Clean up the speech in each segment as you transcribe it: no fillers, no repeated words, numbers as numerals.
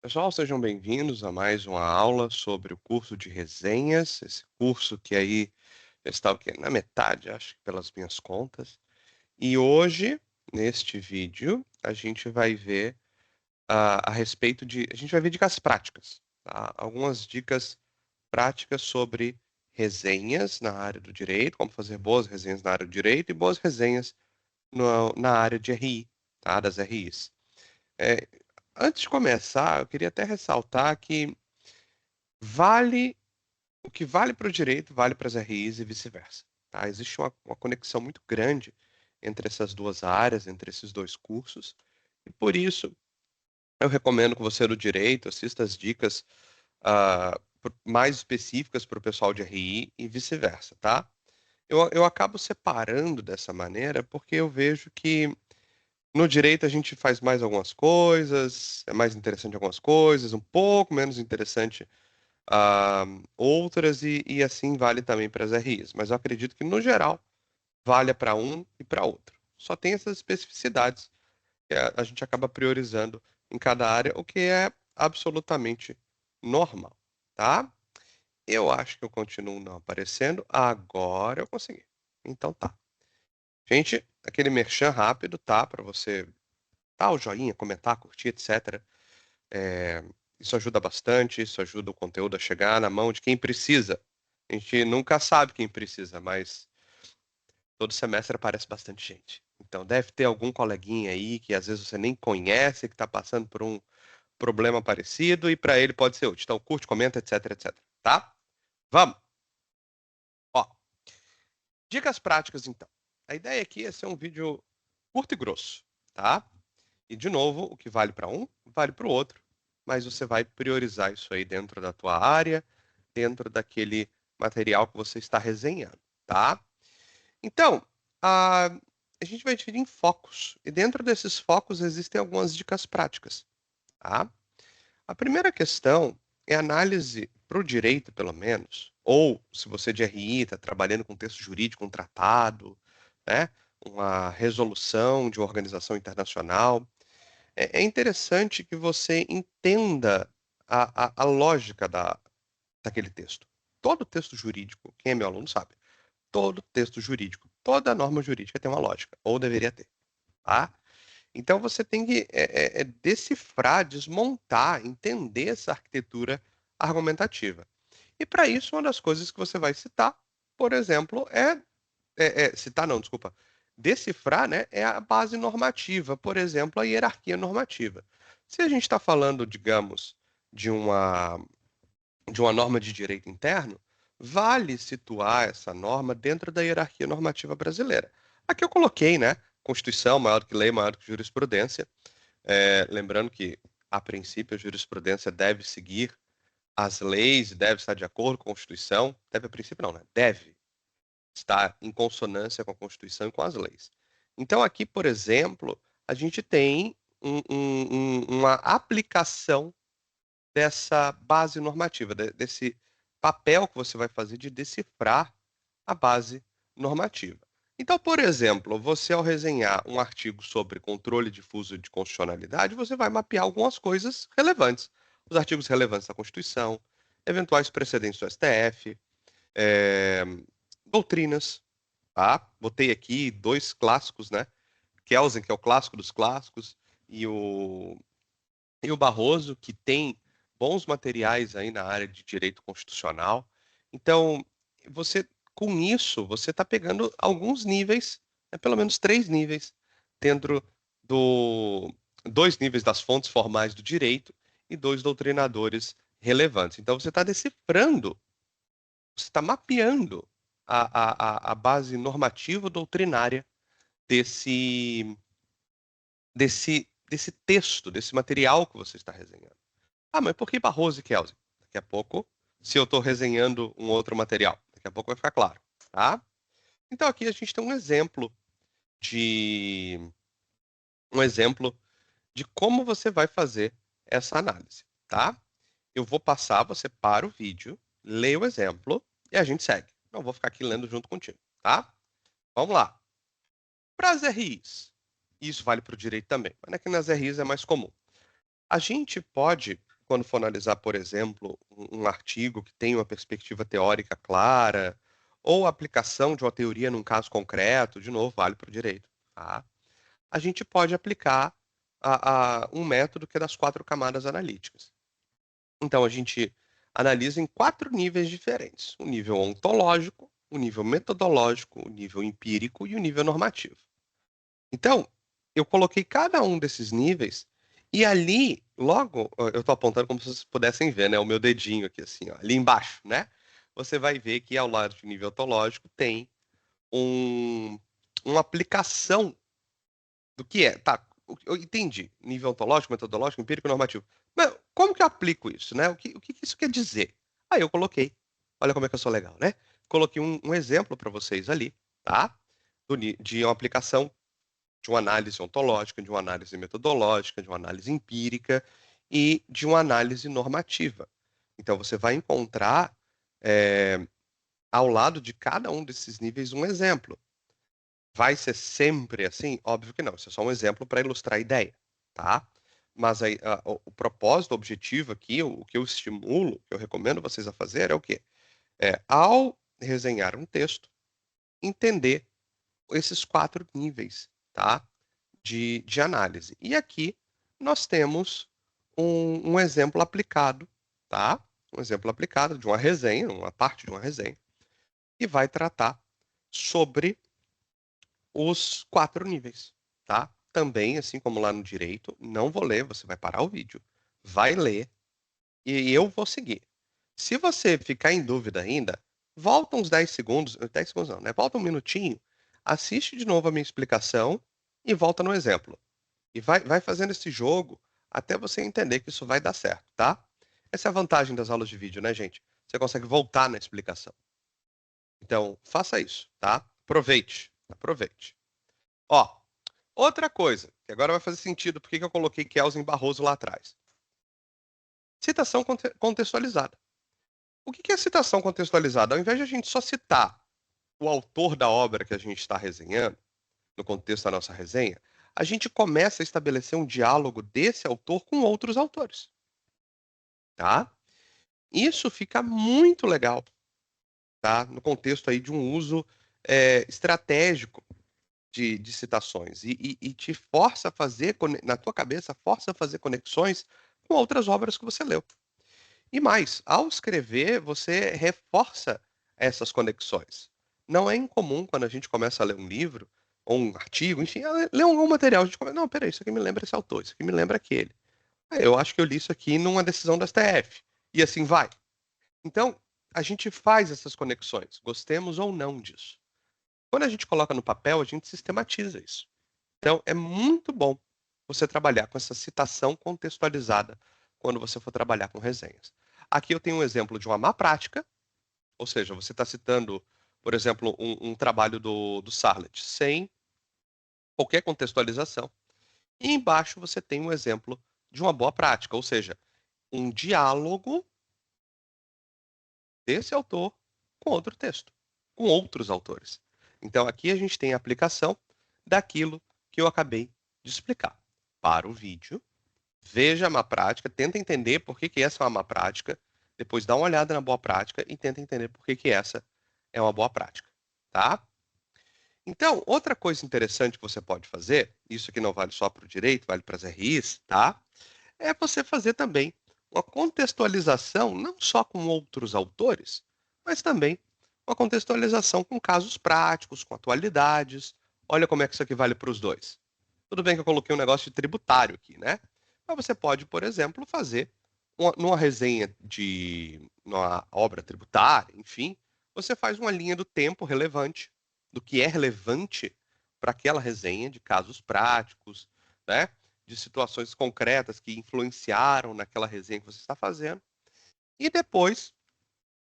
Pessoal, sejam bem-vindos a mais uma aula sobre o curso de resenhas. Esse curso que aí já está o quê? Na metade, acho que pelas minhas contas. E hoje, neste vídeo, a gente vai ver a respeito de... A gente vai ver dicas práticas, tá? Algumas dicas práticas sobre resenhas na área do direito, como fazer boas resenhas na área do direito e boas resenhas na área de RI, tá? Das RIs. É, Antes de começar, eu queria até ressaltar que vale o que vale para o direito, vale para as RIs e vice-versa. Tá? Existe uma conexão muito grande entre essas duas áreas, entre esses dois cursos, e por isso eu recomendo que você do direito assista as dicas mais específicas para o pessoal de RI e vice-versa, tá? Eu acabo separando dessa maneira porque eu vejo que no direito a gente faz mais algumas coisas, é mais interessante algumas coisas, um pouco menos interessante outras e assim vale também para as RIs. Mas eu acredito que, no geral, valha para um e para outro. Só tem essas especificidades que a gente acaba priorizando em cada área, o que é absolutamente normal, tá? Eu acho que eu continuo não aparecendo. Agora eu consegui. Então tá. Gente, aquele merchan rápido, tá? Para você dar o joinha, comentar, curtir, etc. É, Isso ajuda bastante, isso ajuda o conteúdo a chegar na mão de quem precisa. A gente nunca sabe quem precisa, mas todo semestre aparece bastante gente. Então deve ter algum coleguinha aí que às vezes você nem conhece, que está passando por um problema parecido e para ele pode ser útil. Então curte, comenta, etc, etc. Tá? Vamos! Ó, dicas práticas então. A ideia aqui é ser um vídeo curto e grosso, tá? E de novo, o que vale para um, vale para o outro, mas você vai priorizar isso aí dentro da tua área, dentro daquele material que você está resenhando, tá? Então, a gente vai dividir em focos, e dentro desses focos existem algumas dicas práticas, tá? A primeira questão é análise para o direito, pelo menos, ou se você de RI está trabalhando com texto jurídico, um tratado, né? Uma resolução de uma organização internacional. É interessante que você entenda a lógica daquele texto. Todo texto jurídico, quem é meu aluno sabe, todo texto jurídico, toda norma jurídica tem uma lógica, ou deveria ter, tá? Então você tem que decifrar, desmontar, entender essa arquitetura argumentativa. E para isso, uma das coisas que você vai citar, por exemplo, citar não, desculpa, decifrar, né, é a base normativa, por exemplo, a hierarquia normativa. Se a gente está falando, digamos, de uma, de uma norma de direito interno, vale situar essa norma dentro da hierarquia normativa brasileira. Aqui eu coloquei, né, Constituição, maior do que lei, maior do que jurisprudência. Lembrando que, a princípio, a jurisprudência deve seguir as leis, deve estar de acordo com a Constituição. Deve, a princípio, não, né? Deve estar em consonância com a Constituição e com as leis. Então, aqui, por exemplo, a gente tem uma aplicação dessa base normativa, desse papel que você vai fazer de decifrar a base normativa. Então, por exemplo, você ao resenhar um artigo sobre controle difuso de constitucionalidade, você vai mapear algumas coisas relevantes. Os artigos relevantes da Constituição, eventuais precedentes do STF, eh, doutrinas, tá? Botei aqui dois clássicos, né? Kelsen, que é o clássico dos clássicos, e o Barroso, que tem bons materiais aí na área de direito constitucional. Então, você, com isso, você está pegando alguns níveis, pelo menos três níveis, dentro do dois níveis das fontes formais do direito e dois doutrinadores relevantes. Então, você está decifrando, você está mapeando a base normativa doutrinária desse texto, desse material que você está resenhando. Ah, mas por que Barroso e Kelsen? Daqui a pouco, se eu estou resenhando um outro material, daqui a pouco vai ficar claro, tá? Então aqui a gente tem de um exemplo de como você vai fazer essa análise, tá? Eu vou passar, você para o vídeo, lê o exemplo e a gente segue. Não vou ficar aqui lendo junto contigo, tá? Vamos lá. Para as RIs, isso vale para o direito também, mas aqui nas RIs é mais comum. A gente pode quando for analisar, por exemplo, um artigo que tem uma perspectiva teórica clara, ou a aplicação de uma teoria num caso concreto, de novo, vale para o direito, tá? A gente pode aplicar um método que é das 4 camadas analíticas. Então, a gente analisa em 4 níveis diferentes: o nível ontológico, o nível metodológico, o nível empírico e o nível normativo. Então, eu coloquei cada um desses níveis e ali, logo, eu estou apontando como se vocês pudessem ver, né, o meu dedinho aqui, assim, ó, ali embaixo, né? Você vai ver que ao lado de nível ontológico tem um, uma aplicação do que é. Tá, eu entendi. Nível ontológico, metodológico, empírico, normativo. Mas como que eu aplico isso, né? O que isso quer dizer? Aí eu coloquei. Olha como é que eu sou legal, né? Coloquei um exemplo para vocês ali, tá? De uma aplicação de uma análise ontológica, de uma análise metodológica, de uma análise empírica e de uma análise normativa. Então, você vai encontrar, ao lado de cada um desses níveis, um exemplo. Vai ser sempre assim? Óbvio que não. Isso é só um exemplo para ilustrar a ideia, tá? Mas aí, o propósito, o objetivo aqui, o que eu estimulo, o que eu recomendo vocês a fazer é o quê? Ao resenhar um texto, entender esses 4 níveis, tá? De análise. E aqui nós temos um exemplo aplicado, tá? Um exemplo aplicado de uma resenha, uma parte de uma resenha, que vai tratar sobre os 4 níveis, tá? Também, assim como lá no direito, não vou ler, você vai parar o vídeo, vai ler e eu vou seguir. Se você ficar em dúvida ainda, volta uns 10 segundos, 10 segundos não, né? Volta um minutinho, assiste de novo a minha explicação e volta no exemplo. E vai fazendo esse jogo até você entender que isso vai dar certo, tá? Essa é a vantagem das aulas de vídeo, né, gente? Você consegue voltar na explicação. Então, faça isso, tá? Aproveite, aproveite. Ó, outra coisa, que agora vai fazer sentido porque que eu coloquei Kelsen Barroso lá atrás. Citação contextualizada. O que é citação contextualizada? Ao invés de a gente só citar o autor da obra que a gente está resenhando, no contexto da nossa resenha, a gente começa a estabelecer um diálogo desse autor com outros autores, tá? Isso fica muito legal, tá? No contexto aí de um uso estratégico de citações e te força a fazer, na tua cabeça, força a fazer conexões com outras obras que você leu. E mais, ao escrever, você reforça essas conexões. Não é incomum quando a gente começa a ler um livro, ou um artigo, enfim, a ler algum material, a gente começa, não, peraí, isso aqui me lembra esse autor, isso aqui me lembra aquele. Eu acho que eu li isso aqui numa decisão da STF. E assim vai. Então, a gente faz essas conexões, gostemos ou não disso. Quando a gente coloca no papel, a gente sistematiza isso. Então, é muito bom você trabalhar com essa citação contextualizada quando você for trabalhar com resenhas. Aqui eu tenho um exemplo de uma má prática, ou seja, você está citando, por exemplo, um trabalho do Sarlet, sem qualquer contextualização. E embaixo você tem um exemplo de uma boa prática, ou seja, um diálogo desse autor com outro texto, com outros autores. Então, aqui a gente tem a aplicação daquilo que eu acabei de explicar. Para o vídeo, veja a má prática, tenta entender por que essa é uma má prática, depois dá uma olhada na boa prática e tenta entender por que essa é uma boa prática, tá? Então, outra coisa interessante que você pode fazer, isso aqui não vale só para o direito, vale para as RIs, tá? É você fazer também uma contextualização, não só com outros autores, mas também uma contextualização com casos práticos, com atualidades. Olha como é que isso aqui vale para os dois. Tudo bem que eu coloquei um negócio de tributário aqui, né? Mas você pode, por exemplo, fazer numa resenha de uma obra tributária, enfim, você faz uma linha do tempo relevante, do que é relevante para aquela resenha de casos práticos, né? De situações concretas que influenciaram naquela resenha que você está fazendo. E depois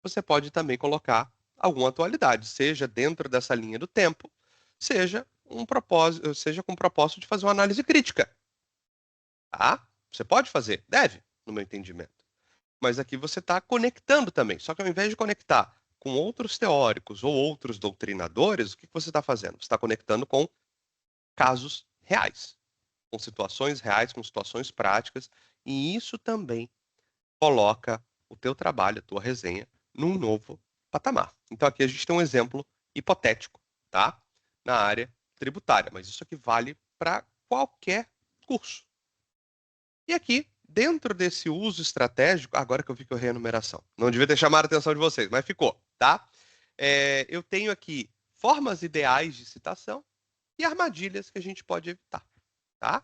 você pode também colocar alguma atualidade, seja dentro dessa linha do tempo, seja um propósito, seja com o propósito de fazer uma análise crítica, tá? Você pode fazer, deve, no meu entendimento. Mas aqui você está conectando também. Só que ao invés de conectar com outros teóricos ou outros doutrinadores, o que você está fazendo? Você está conectando com casos reais, com situações reais, com situações práticas, e isso também coloca o teu trabalho, a tua resenha, num novo patamar. Então aqui a gente tem um exemplo hipotético, tá? Na área tributária, mas isso aqui vale para qualquer curso. E aqui, dentro desse uso estratégico, agora que eu vi que eu errei a numeração, não devia ter chamado a atenção de vocês, mas ficou, tá? Eu tenho aqui formas ideais de citação e armadilhas que a gente pode evitar, tá?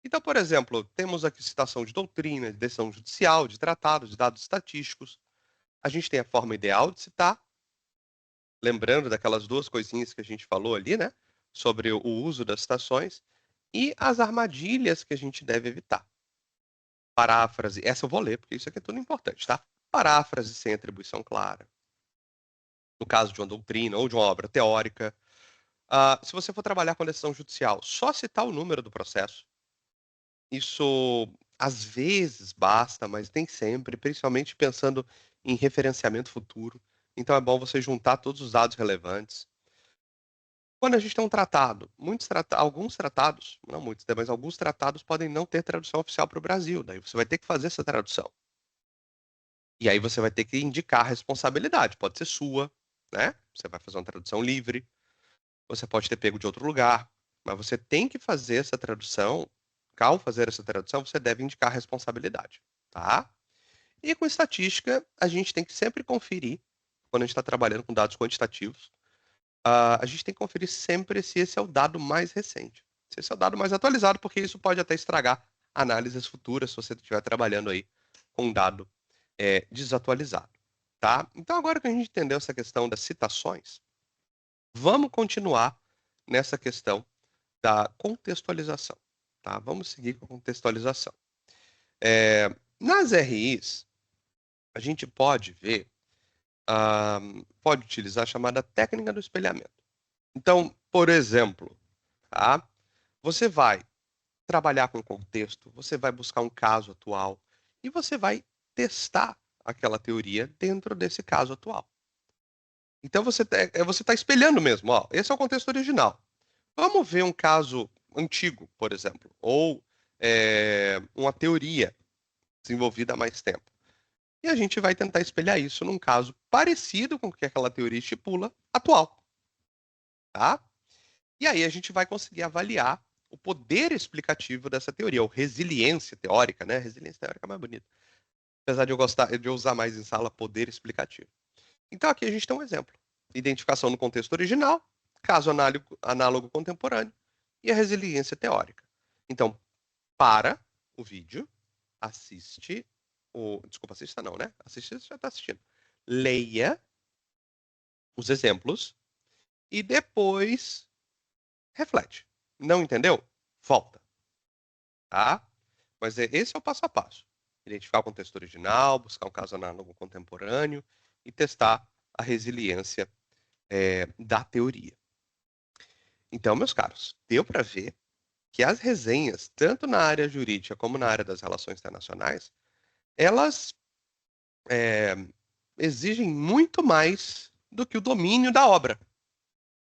Então, por exemplo, temos aqui citação de doutrina, de decisão judicial, de tratados, de dados estatísticos. A gente tem a forma ideal de citar, lembrando daquelas duas coisinhas que a gente falou ali, né? Sobre o uso das citações e as armadilhas que a gente deve evitar. Paráfrase, essa eu vou ler, porque isso aqui é tudo importante, tá? Paráfrase sem atribuição clara. No caso de uma doutrina ou de uma obra teórica. Se você for trabalhar com decisão judicial, só citar o número do processo. Isso às vezes basta, mas nem sempre, principalmente pensando em referenciamento futuro. Então é bom você juntar todos os dados relevantes. Quando a gente tem um tratado, alguns tratados, não muitos, né, mas alguns tratados podem não ter tradução oficial para o Brasil. Daí você vai ter que fazer essa tradução. E aí você vai ter que indicar a responsabilidade. Pode ser sua, né? Você vai fazer uma tradução livre. Você pode ter pego de outro lugar. Mas você tem que fazer essa tradução. Ao fazer essa tradução, você deve indicar a responsabilidade, tá? E com estatística, a gente tem que sempre conferir, quando a gente está trabalhando com dados quantitativos, a gente tem que conferir sempre se esse é o dado mais recente. Se esse é o dado mais atualizado, porque isso pode até estragar análises futuras se você estiver trabalhando aí com um dado desatualizado, tá? Então, agora que a gente entendeu essa questão das citações, vamos continuar nessa questão da contextualização, tá? Vamos seguir com a contextualização. Nas RIs, a gente pode ver, pode utilizar a chamada técnica do espelhamento. Então, por exemplo, tá? Você vai trabalhar com contexto, você vai buscar um caso atual e você vai testar aquela teoria dentro desse caso atual. Então você tá espelhando mesmo, ó. Esse é o contexto original. Vamos ver um caso antigo, por exemplo, ou uma teoria desenvolvida há mais tempo. E a gente vai tentar espelhar isso num caso parecido com o que aquela teoria estipula, atual, tá? E aí a gente vai conseguir avaliar o poder explicativo dessa teoria, ou resiliência teórica, né? Resiliência teórica é mais bonita. Apesar de eu gostar de eu usar mais em sala poder explicativo. Então aqui a gente tem um exemplo. Identificação no contexto original, caso análogo contemporâneo e a resiliência teórica. Então, para o vídeo, assiste desculpa, assista não, né? Assistir você já está assistindo. Leia os exemplos e depois reflete. Não entendeu? Volta, tá? Mas esse é o passo a passo. Identificar o contexto original, buscar um caso análogo contemporâneo e testar a resiliência da teoria. Então, meus caros, deu para ver que as resenhas, tanto na área jurídica como na área das relações internacionais, elas é, exigem muito mais do que o domínio da obra,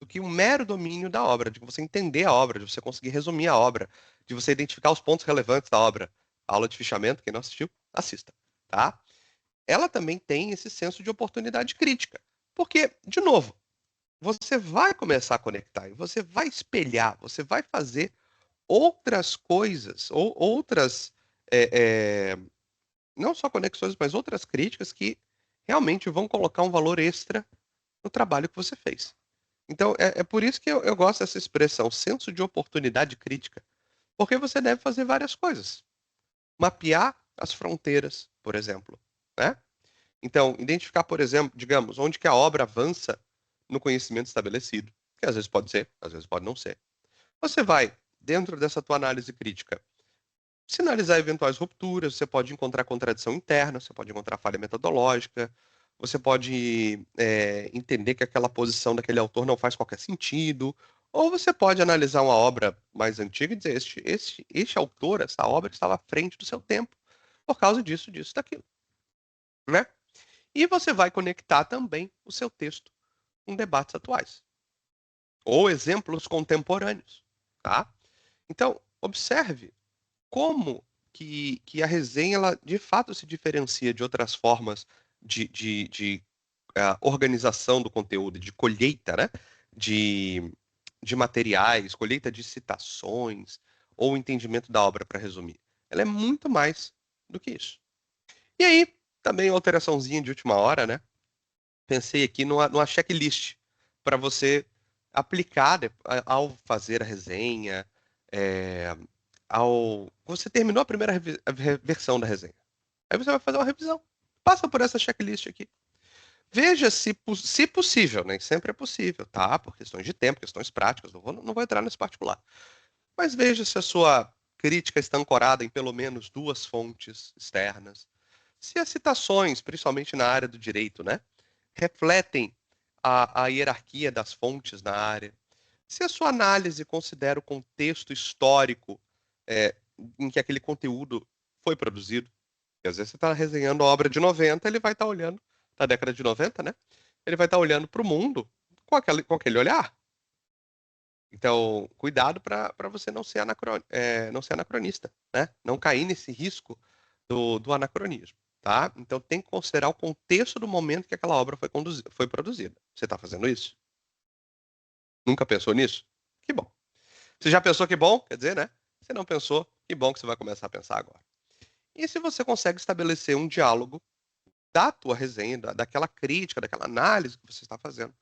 do que um mero domínio da obra, de você entender a obra, de você conseguir resumir a obra, de você identificar os pontos relevantes da obra. A aula de fichamento, quem não assistiu, assista, tá? Ela também tem esse senso de oportunidade crítica. Porque, de novo, você vai começar a conectar e você vai espelhar, você vai fazer outras coisas, ou outras, não só conexões, mas outras críticas que realmente vão colocar um valor extra no trabalho que você fez. Então, é por isso que eu gosto dessa expressão, senso de oportunidade crítica. Porque você deve fazer várias coisas. Mapear as fronteiras, por exemplo, né? Então, identificar, por exemplo, digamos, onde que a obra avança no conhecimento estabelecido, que às vezes pode ser, às vezes pode não ser. Você vai, dentro dessa tua análise crítica, sinalizar eventuais rupturas, você pode encontrar contradição interna, você pode encontrar falha metodológica, você pode entender que aquela posição daquele autor não faz qualquer sentido, ou você pode analisar uma obra mais antiga e dizer, este autor, essa obra estava à frente do seu tempo, por causa disso, disso, daquilo, né? E você vai conectar também o seu texto com debates atuais, ou exemplos contemporâneos, tá? Então, observe como que a resenha, ela de fato se diferencia de outras formas de organização do conteúdo, de colheita, né? De, de materiais, colheita de citações, ou entendimento da obra para resumir. Ela é muito mais do que isso. E aí, também alteraçãozinha de última hora, né? Pensei aqui numa checklist para você aplicar ao fazer a resenha, é, você terminou a primeira versão da resenha. Aí você vai fazer uma revisão. Passa por essa checklist aqui. Veja se possível, nem sempre é possível, tá? Por questões de tempo, questões práticas, não vou entrar nesse particular. Mas veja se a sua crítica está ancorada em pelo menos duas fontes externas. Se as citações, principalmente na área do direito, né, refletem a hierarquia das fontes na área. Se a sua análise considera o contexto histórico é, em que aquele conteúdo foi produzido, porque às vezes você está resenhando a obra de 90, ele vai estar olhando, da década de 90, né? Ele vai estar olhando para o mundo com aquele olhar. Então, cuidado para você não ser anacronista, né? Não cair nesse risco do anacronismo, tá? Então, tem que considerar o contexto do momento que aquela obra foi produzida. Você está fazendo isso? Nunca pensou nisso? Que bom. Você já pensou que bom? Quer dizer, né? Você não pensou, que bom que você vai começar a pensar agora. E se você consegue estabelecer um diálogo da tua resenha, daquela crítica, daquela análise que você está fazendo,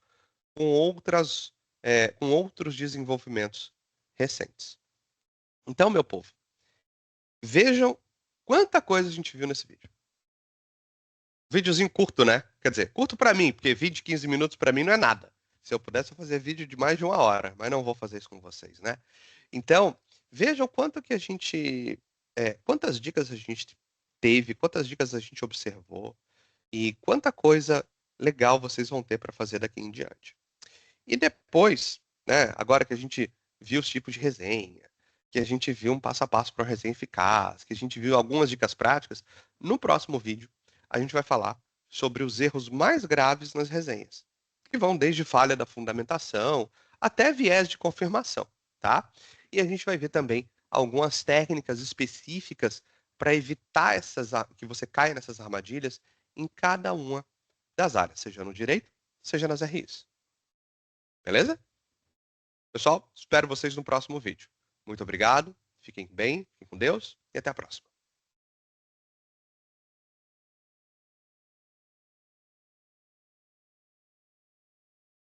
com outros desenvolvimentos recentes. Então, meu povo, vejam quanta coisa a gente viu nesse vídeo. Videozinho curto, né? Quer dizer, curto pra mim, porque vídeo de 15 minutos pra mim não é nada. Se eu pudesse, eu fazer vídeo de mais de uma hora, mas não vou fazer isso com vocês, né? Então, vejam quanto que a gente, quantas dicas a gente teve, quantas dicas a gente observou e quanta coisa legal vocês vão ter para fazer daqui em diante. E depois, né, agora que a gente viu os tipos de resenha, que a gente viu um passo a passo para uma resenha eficaz, que a gente viu algumas dicas práticas, no próximo vídeo a gente vai falar sobre os erros mais graves nas resenhas, que vão desde falha da fundamentação até viés de confirmação, tá? E a gente vai ver também algumas técnicas específicas para evitar que você caia nessas armadilhas em cada uma das áreas, seja no direito, seja nas RIs. Beleza? Pessoal, espero vocês no próximo vídeo. Muito obrigado, fiquem bem, fiquem com Deus e até a próxima.